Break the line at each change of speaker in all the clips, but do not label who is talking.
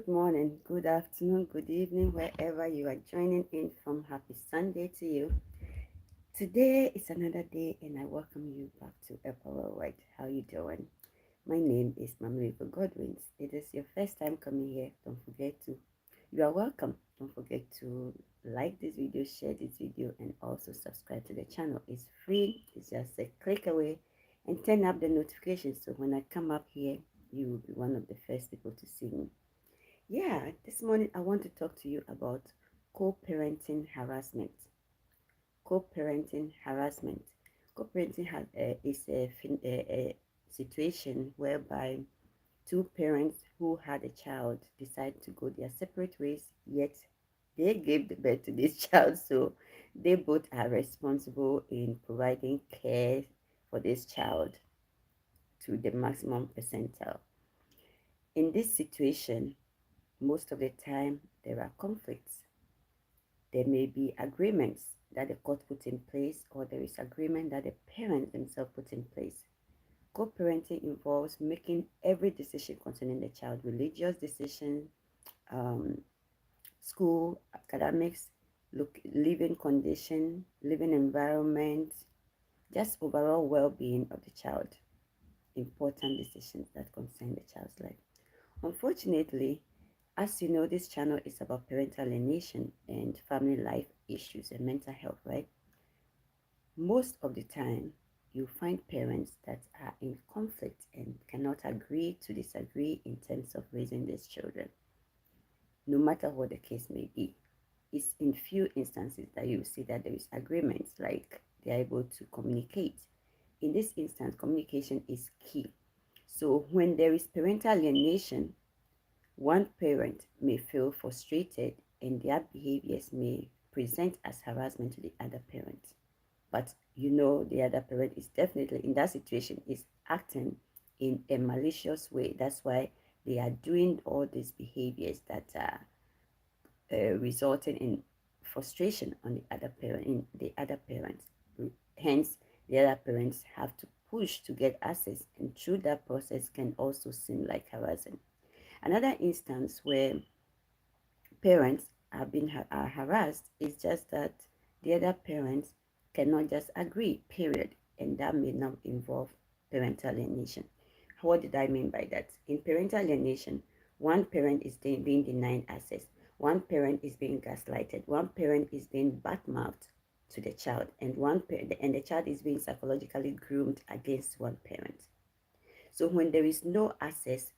Good morning, good afternoon, good evening, wherever you are joining in from. Happy Sunday to you. Today is another day, and I welcome you back to Empower White. How you doing? My name is Mamiko Godwins. It is your first time coming here. Don't forget to. You are welcome. Don't forget to like this video, share this video, and also subscribe to the channel. It's free. It's just a click away, and turn up the notifications so when I come up here, you will be one of the first people to see me. Yeah, this morning I want to talk to you about co-parenting harassment. Co-parenting harassment. Co-parenting is a situation whereby two parents who had a child decide to go their separate ways, yet they gave the birth to this child, so they both are responsible in providing care for this child to the maximum percentile. In this situation, most of the time there are conflicts. There may be agreements that the court put in place, or there is agreement that the parents themselves put in place. Co-parenting involves making every decision concerning the child, religious decision, um, school, academics, living condition, living environment, just overall well-being of the child. Important decisions that concern the child's life. Unfortunately, as you know, this channel is about parental alienation and family life issues and mental health, right? Most of the time, you find parents that are in conflict and cannot agree to disagree in terms of raising these children, no matter what the case may be. It's in few instances that you see that there is agreements, like they are able to communicate. In this instance, communication is key. So when there is parental alienation, one parent may feel frustrated and their behaviors may present as harassment to the other parent. But the other parent is definitely in that situation is acting in a malicious way. That's why they are doing all these behaviors that are resulting in frustration on the other parent, in the other parents. Hence, the other parents have to push to get access, and through that process can also seem like harassing. Another instance where parents are harassed is just that the other parents cannot just agree, period, and that may not involve parental alienation. What did I mean by that? In parental alienation, one parent is being denied access, one parent is being gaslighted, one parent is being badmouthed to the child, and and the child is being psychologically groomed against one parent. So when there is no access,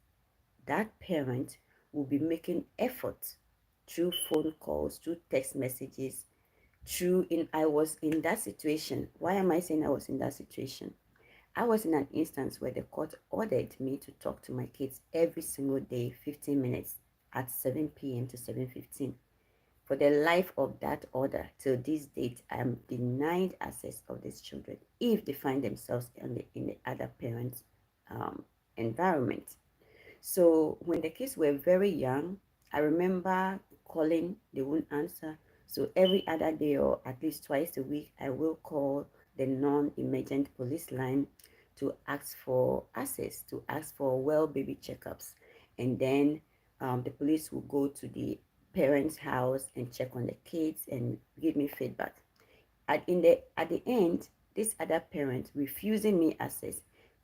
that parent will be making effort through phone calls, through text messages, I was in that situation. Why am I saying I was in that situation? I was in an instance where the court ordered me to talk to my kids every single day, 15 minutes at 7 p.m. to 7:15. For the life of that order, till this date, I am denied access of these children if they find themselves in the other parent's environment. So when the kids were very young, I remember calling, they wouldn't answer. So every other day or at least twice a week, I will call the non-emergent police line to ask for access, to ask for well baby checkups. And then the police will go to the parents' house and check on the kids and give me feedback. At the end, this other parent refusing me access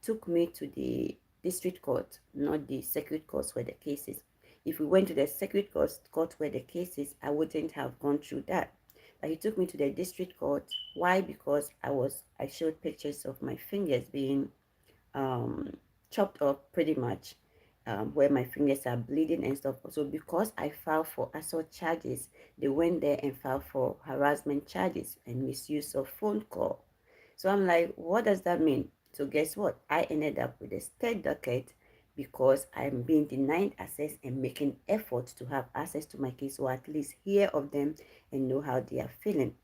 took me to the district court, not the circuit court where the case is. If we went to the circuit court where the case is, I wouldn't have gone through that. But he took me to the district court. Why? Because I showed pictures of my fingers being um, chopped off pretty much, where my fingers are bleeding and stuff. So because I filed for assault charges, they went there and filed for harassment charges and misuse of phone call. So I'm like, what does that mean? So guess what? I ended up with a state docket because I'm being denied access and making efforts to have access to my kids, or at least hear of them and know how they are feeling.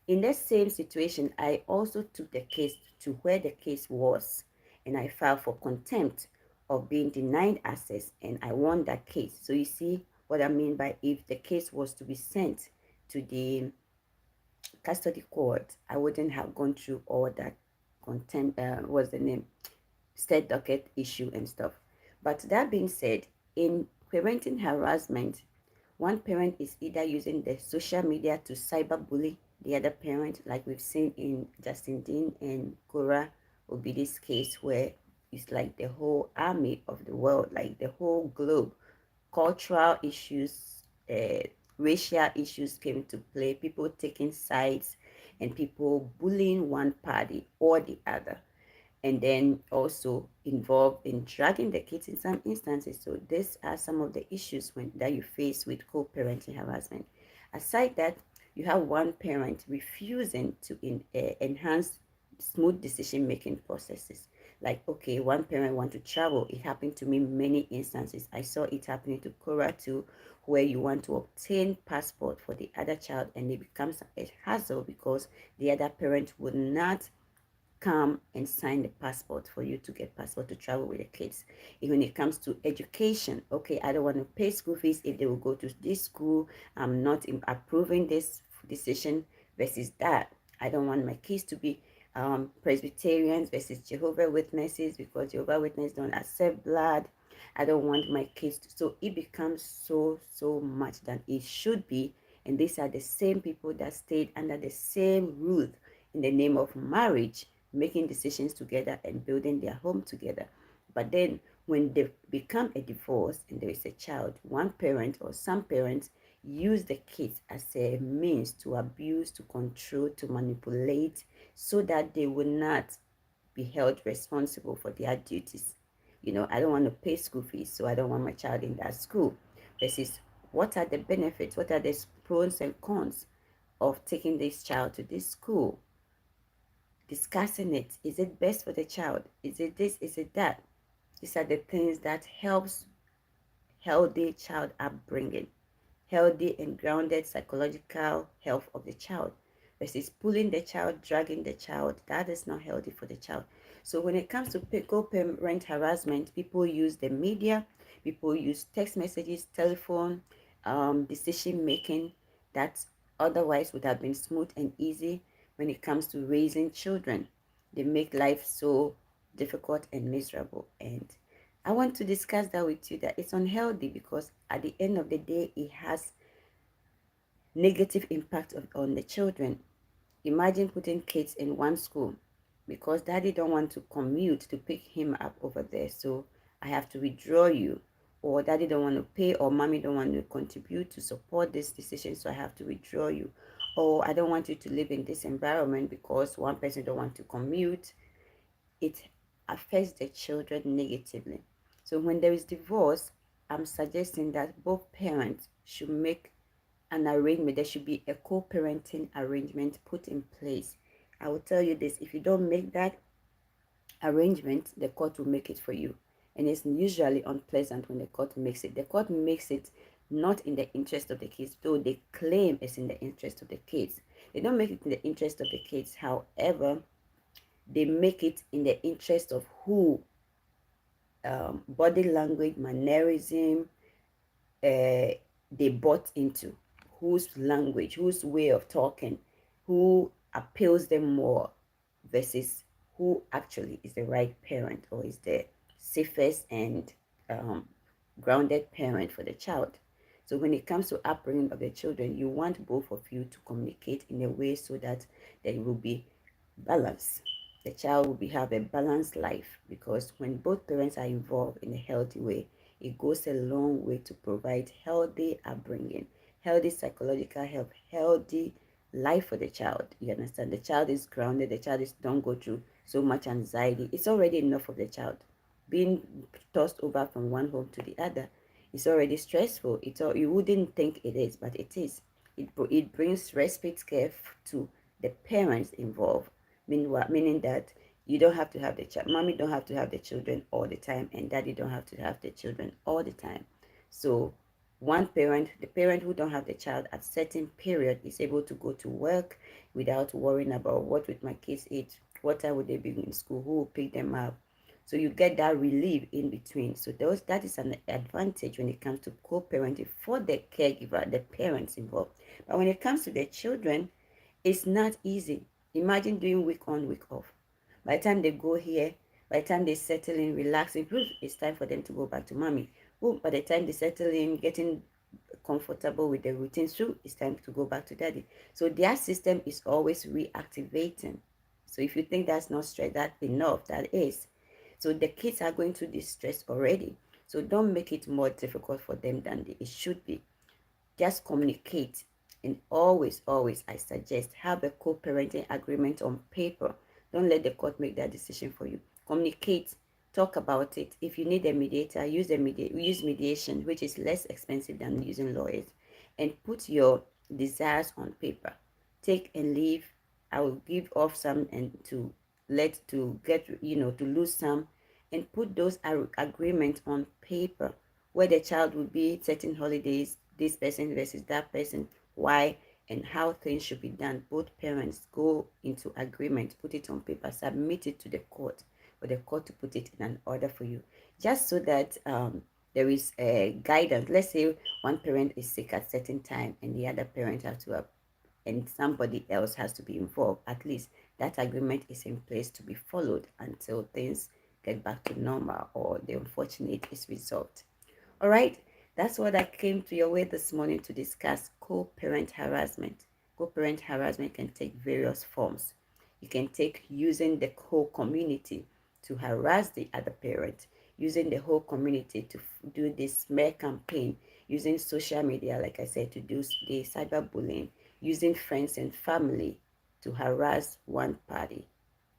In that same situation, I also took the case to where the case was, and I filed for contempt of being denied access, and I won that case. So you see what I mean by if the case was to be sent to the custody court, I wouldn't have gone through all that contempt, what's the name, state docket issue and stuff. But that being said, in Parenting harassment. One parent is either using the social media to cyberbully the other parent, like we've seen in Justin Dean and Cora Obidi's case, where it's like the whole army of the world, like the whole globe, cultural issues, racial issues came to play, people taking sides, and people bullying one party or the other, and then also involved in dragging the kids in some instances. So these are some of the issues that you face with co-parenting harassment. Aside that, you have one parent refusing to enhance smooth decision-making processes. Like, okay, one parent want to travel. It happened to me many instances. I saw it happening to Cora too, where you want to obtain passport for the other child and it becomes a hassle because the other parent would not come and sign the passport for you to get passport to travel with the kids. When it comes to education, okay, I don't want to pay school fees if they will go to this school. I'm not approving this decision versus that. I don't want my kids to be Presbyterians versus Jehovah Witnesses because Jehovah Witnesses don't accept blood. I don't want my kids to. So it becomes so much than it should be. And these are the same people that stayed under the same roof in the name of marriage, making decisions together and building their home together. But then when they become a divorce and there is a child, one parent or some parents use the kids as a means to abuse, to control, to manipulate, so that they will not be held responsible for their duties. I don't want to pay school fees, so I don't want my child in that school. Versus, what are the benefits? What are the pros and cons of taking this child to this school? Discussing it. Is it best for the child? Is it this? Is it that? These are the things that helps healthy child upbringing, healthy and grounded psychological health of the child, versus pulling the child, dragging the child. That is not healthy for the child. So when it comes to co-parent harassment, people use the media, people use text messages, telephone, decision making that otherwise would have been smooth and easy when it comes to raising children. They make life so difficult and miserable. And I want to discuss that with you, that it's unhealthy because at the end of the day, it has negative impact on the children. Imagine putting kids in one school because daddy don't want to commute to pick him up over there, so I have to withdraw you. Or daddy don't want to pay, or mommy don't want to contribute to support this decision, so I have to withdraw you. Or I don't want you to live in this environment because one person don't want to commute. It affects the children negatively. So when there is divorce, I'm suggesting that both parents should make an arrangement. There should be a co-parenting arrangement put in place. I will tell you this: if you don't make that arrangement, the court will make it for you. And it's usually unpleasant when the court makes it. The court makes it not in the interest of the kids, though they claim it's in the interest of the kids. They don't make it in the interest of the kids. However, they make it in the interest of who, body language, mannerism, they bought into, whose language, whose way of talking, who appeals them more versus who actually is the right parent or is the safest and um, grounded parent for the child. So when it comes to upbringing of the children, you want both of you to communicate in a way so that there will be balance. The child will have a balanced life, because when both parents are involved in a healthy way, it goes a long way to provide healthy upbringing, healthy psychological health, healthy life for the child. You understand? The child is grounded. The child is don't go through so much anxiety. It's already enough for the child. Being tossed over from one home to the other is already stressful. You wouldn't think it is, but it is. It brings respite care to the parents involved. Meaning that you don't have to have the child. Mommy don't have to have the children all the time, and daddy don't have to have the children all the time. So one parent, the parent who don't have the child at certain period, is able to go to work without worrying about what would my kids eat, what time would they be in school, who will pick them up. So you get that relief in between. So that is an advantage when it comes to co-parenting for the caregiver, the parents involved. But when it comes to the children, it's not easy. Imagine doing week on, week off. By the time they go here, by the time they settle in, relax, it's time for them to go back to mommy. Boom, by the time they settle in, getting comfortable with the routine, so it's time to go back to daddy. So their system is always reactivating. So if you think that's not stress, that enough, that is. So the kids are going through this stress already. So don't make it more difficult for them than it should be. Just communicate. And always, I suggest have a co-parenting agreement on paper. Don't let the court make that decision for you. Communicate, talk about it. If you need a mediator, use mediation, which is less expensive than using lawyers. And put your desires on paper. Take and leave. I will give off some and to get, to lose some, and put those agreements on paper, where the child will be certain holidays, this person versus that person, why and how things should be done. Both parents go into agreement, put it on paper, submit it to the court for the court to put it in an order for you, just so that there is a guidance. Let's say one parent is sick at certain time and the other parent has to and somebody else has to be involved. At least that agreement is in place to be followed until things get back to normal or the unfortunate is resolved. All right, that's what I came to your way this morning to discuss co-parent harassment. Co-parent harassment can take various forms. You can take using the whole community to harass the other parent, using the whole community to do this smear campaign, using social media, like I said, to do the cyberbullying, using friends and family to harass one party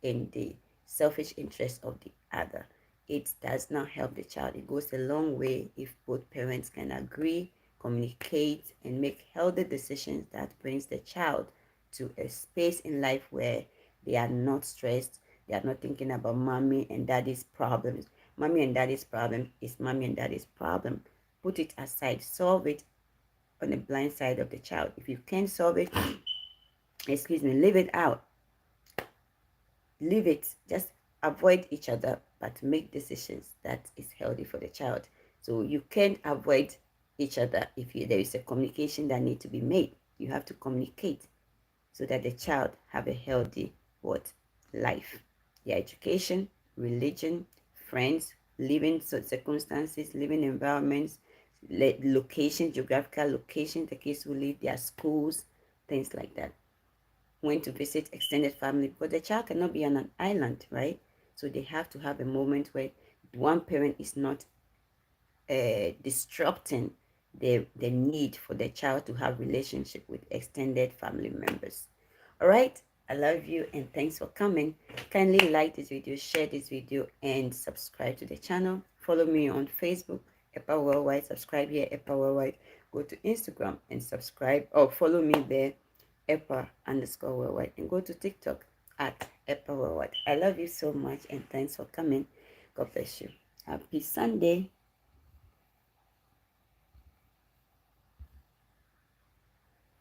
in the selfish interest of the other. It does not help the child. It goes a long way if both parents can agree, communicate, and make healthy decisions that brings the child to a space in life where they are not stressed. They are not thinking about mommy and daddy's problems. Mommy and daddy's problem is mommy and daddy's problem. Put it aside. Solve it on the blind side of the child. If you can't solve it, excuse me, leave it out. Leave it. Just avoid each other, but make decisions that is healthy for the child. So you can't avoid each other if there is a communication that need to be made. You have to communicate so that the child have a healthy what life. Their education, religion, friends, living circumstances, living environments, location, geographical location, the kids who live, their schools, things like that. When to visit extended family, because the child cannot be on an island, right? So they have to have a moment where one parent is not disrupting the need for the child to have relationship with extended family members. All right, I love you and thanks for coming. Kindly like this video, share this video, and subscribe to the channel. Follow me on Facebook, Epa Worldwide. Subscribe here, Epa Worldwide. Go to Instagram and subscribe or follow me there, Epa_Worldwide, and go to TikTok at Epa Worldwide. I love you so much and thanks for coming. God bless you. Happy Sunday.